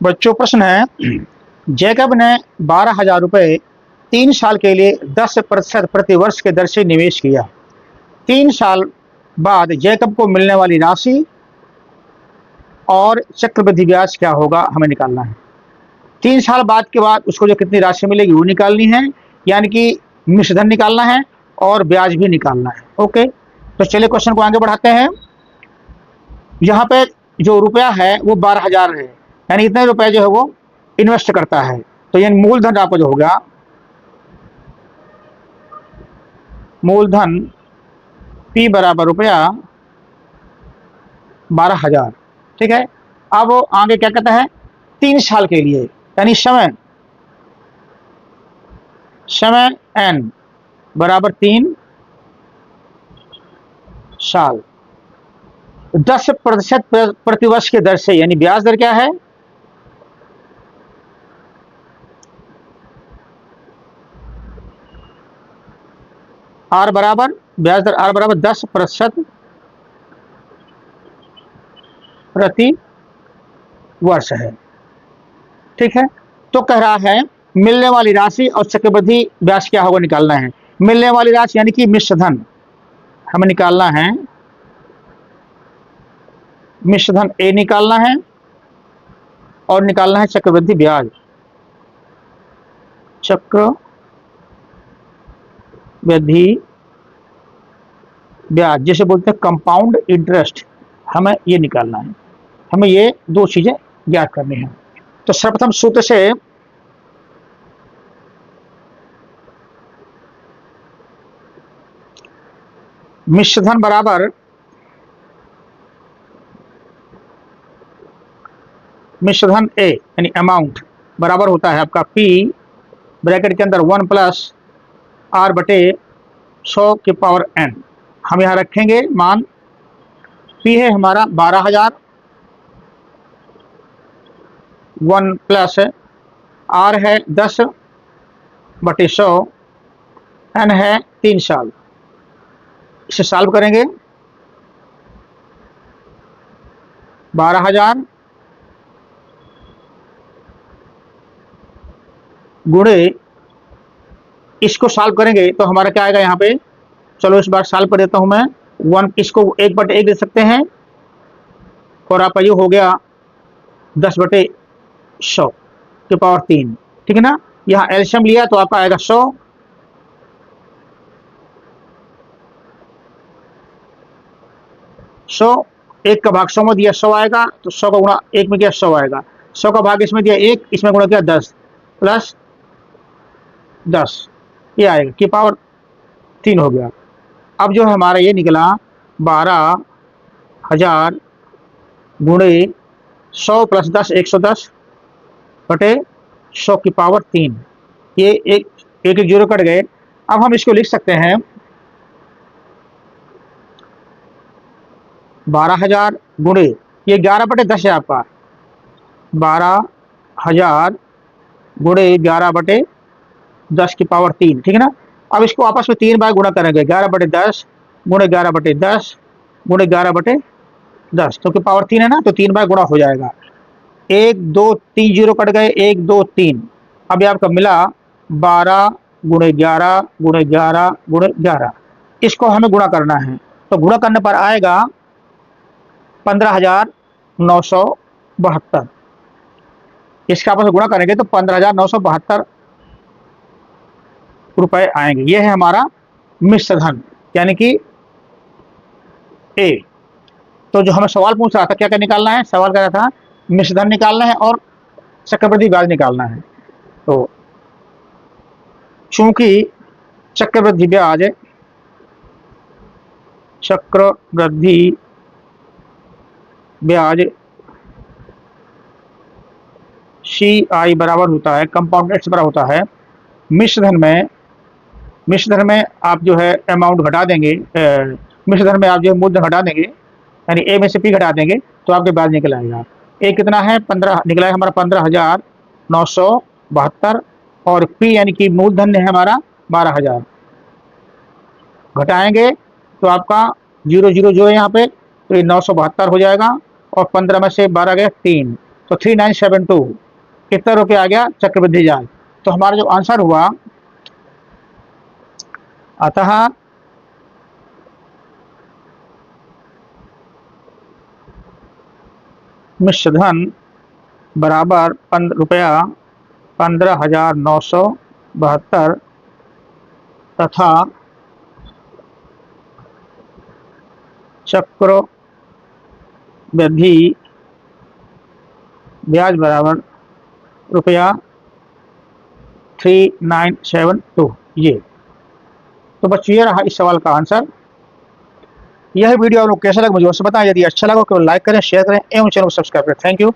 बच्चों प्रश्न है, जैकब ने 12,000 रुपये 3 साल के लिए 10% प्रतिवर्ष के दर से निवेश किया। 3 साल बाद जैकब को मिलने वाली राशि और चक्रवृद्धि ब्याज क्या होगा, हमें निकालना है। 3 साल बाद के बाद उसको जो कितनी राशि मिलेगी वो निकालनी है, यानी कि मिश्रधन निकालना है और ब्याज भी निकालना है। ओके, तो चलिए क्वेश्चन को आगे बढ़ाते हैं। यहाँ पे जो रुपया है वो 12,000 है, यानी इतने रुपए जो है वो इन्वेस्ट करता है। तो ये मूलधन आपको जो हो गया, मूलधन P बराबर रुपया 12,000। ठीक है, अब वो आगे क्या कहता है, 3 साल के लिए, यानी समय N बराबर 3 साल, 10% प्रतिवर्ष के दर से, यानी ब्याज दर क्या है, R बराबर, ब्याज दर R बराबर 10% प्रति वर्ष है। ठीक है, तो कह रहा है मिलने वाली राशि और चक्रवृद्धि ब्याज क्या होगा निकालना है। मिलने वाली राशि यानी कि मिश्रधन हमें निकालना है, मिश्रधन A निकालना है और निकालना है चक्रवृद्धि ब्याज, चक्रवृद्धि ब्याज जिसे बोलते हैं कंपाउंड इंटरेस्ट, हमें ये निकालना है। हमें ये दो चीजें ज्ञात करनी है। तो सर्वप्रथम सूत्र से मिश्रधन बराबर, मिश्रधन A यानी अमाउंट बराबर होता है आपका P ब्रैकेट के अंदर 1 प्लस R बटे 100 की पावर N। हम यहाँ रखेंगे मान, P है हमारा 12,000, 1 प्लस R है 10 बटे 100, N है 3 साल। इसे सॉल्व करेंगे, 12,000 गुणे, इसको सॉल्व करेंगे तो हमारा क्या आएगा यहाँ पे, चलो इस बार सॉल्व कर देता हूं मैं। 1 इसको 1/1 दे सकते हैं और आपका ये हो गया 10/100 की पावर 3। ठीक है ना, यहाँ एलसीएम लिया तो आपका आएगा 100, 1 का भाग 100 में दिया 100 आएगा, तो 100 का गुणा 1 में किया 100 आएगा। 100 का भाग इसमें दिया 1, इसमें गुणा किया 10 प्लस 10, ये आएगा की पावर 3 हो गया। अब जो है हमारा ये निकला 12,000 गुणे 100 प्लस 10 110 बटे 100 की पावर 3। ये एक जीरो कट गए। अब हम इसको लिख सकते हैं 12,000 गुणे, ये 11/10 है आपका, 12,000 गुणे 11/10 की पावर 3। ठीक है ना, अब इसको आपस में 3 बार गुणा करेंगे, 11/10 गुणे 11/10 गुणे 11/10, तो की पावर 3 है ना, तो 3 बार गुणा हो जाएगा। 1 2 3 जीरो कट गए, 1 2 3। अब ये आपका मिला 12 गुणे 11 गुणे 11 गुणे 11। इसको हमें गुणा करना है, तो गुणा करने पर आएगा 15,972। इसका आपस में गुणा करेंगे तो 15,972 रुपए आएंगे। ये है हमारा मिश्रधन यानी कि A। तो जो हमें सवाल पूछ रहा था क्या क्या निकालना है, सवाल कर रहा था मिश्रधन निकालना है और चक्रवृद्धि ब्याज निकालना है। तो चूंकि चक्रवृद्धि ब्याज CI बराबर होता है कंपाउंड इंटरेस्ट बराबर होता है मिश्रधन में आप जो है अमाउंट घटा देंगे, मिश्रधन में आप जो है मूलधन घटा देंगे, यानी A में से P घटा देंगे तो आपके ब्याज निकल आएगा। A कितना है 15 निकला है हमारा 15,972 और P यानी कि मूलधन है हमारा 12,000। घटाएंगे तो आपका 0 0 जो है यहाँ पे, तो ये 972 हो जाएगा और 15 में से 12 गया 3, तो 3972 कितना रुपये आ गया चक्रवृद्धि ब्याज। तो हमारा जो आंसर हुआ, अतः मिश्र धन बराबर रुपया 15,972 तथा चक्रवृद्धि ब्याज बराबर रुपया 3972। ये तो बच्चों ये रहा इस सवाल का आंसर। यह वीडियो आप लोग कैसा लगा मुझे उससे बताएं। यदि अच्छा लगा तो लाइक करें, शेयर करें एवं चैनल को सब्सक्राइब करें। Thank you.